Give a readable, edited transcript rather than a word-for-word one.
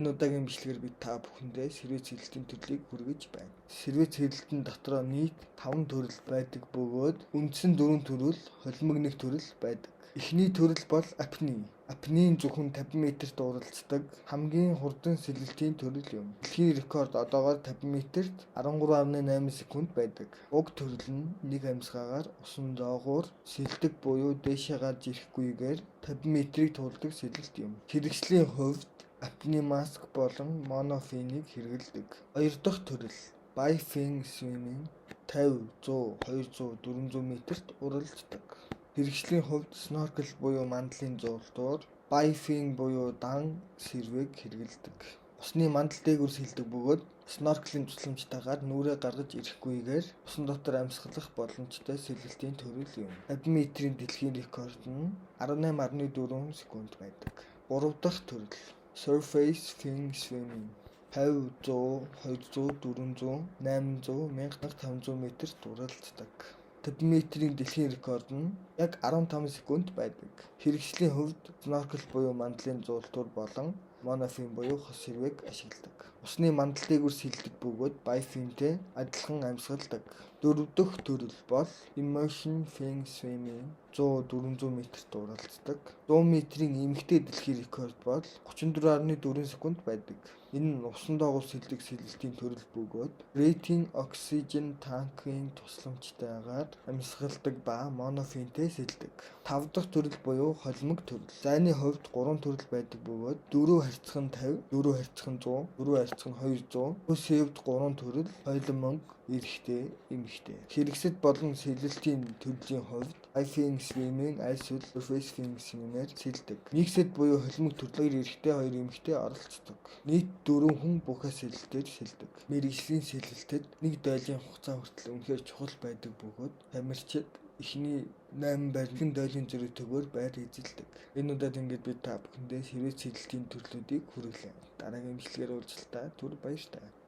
Энэ удаагийн бичлэгээр би та бүхэндээ сервис цэглэлтийн төрлийг хүргэж байна. Сервис цэглэлтэн дотроо нийт 5 төрөл байдаг бөгөөд үндсэн 4 төрөл, холимог 1 төрөл байдаг. Эхний төрөл бол апни. Апнийн зөвхөн 50 м-т уралцдаг хамгийн хурдан сэлэлтийн төрөл юм. Дэлхийн рекорд одоогоор 50 м-т 13.8 секунд байдаг. Уг төрөл нь нэг амьсгаагаар усан доогуур сэлдэг буюу дээшээ гарч ирэхгүйгээр 50 м-ийг туулдаг сэлэлт юм. Хэрэгслийн хувьд апне маск болон монофинийг хэрэглэдэг. Хоёр дахь төрөл байфин swimming 50, 100, 200, 400 м-т уралцдаг. Хэрэгслийн хувьд сноркел буюу мандлын зуулдуур, байфин буюу дан сэрвэг хэрэглэдэг. Усны мандал дээгүүр сэлдэг бөгөөд сноркелийн тусламжтайгаар нүрээ гаргаж ирэхгүйгээр усан дотор амьсгалах боломжтой сэлэлтийн төрөл юм. 50 м-ийн дэлхийн рекорд нь 18.4 секунд байдаг. Гурав дахь төрөл surface fin swimming 50, 100, 200, 400, 800, 1500 м-т уралцдаг. 50 м-ийн дэлхийн рекорд нь яг 15 секунд байдаг. Хэрэгслийн хувьд сноркел буюу мандлын зуулдуур болон монофин буюу хос сэрвэг ашигладаг. Усны мандал дээгүүр сэлдэг бөгөөд байфинтэй адилхан амьсгалдаг. Дөрөв дэх төрөл бол immersion fin swimming 100-400 м-т уралцдаг. 100 м-ийн эмэгтэй дэлхийн рекорд бол 34.4 секунд байдаг. Энэ нь усан доогуур сэлдэг сэлэлтийн төрөл бөгөөд breathing oxygen танкын тусламжтайгаар амьсгалдаг ба монофинтэй сэлдэг. 5 дахь төрөл буюу холимог төрөл. Зайны хувьд 3 төрөл байдаг бөгөөд 4 харьцан 50, 4 харьцан 100, 4 харьцан 200, Хөөсөвд 3 төрөл холимог, эрэгтэй, эмэгтэй. Хэрэгсэл болон сэлэлтийн төрлийн хувьд байфин swimming аль эсвэл surface fin swimming-ээр сэлдэг. Миксэд буюу холимог төрөл 2 эрэгтэй, 2 эмэгтэй оролцдог. Нийт 4 хүн бүхэл сэлэлтээр сэлдэг. Мэргэжлийн сэлэлтэд нэг дойлын хугацаа хүртэл үнэхээр чухал байдаг бөгөөд тамирчид эхний 8 байрны дойлын зөрүүтөөр байр эзэлдэг. Энэ удаад ингээд би та бүхэндээ сервис цэглэлтийн төрлүүдийг хүргэлээ. Дараагийн бичлэгээр уулзалтаа түр баярлалаа.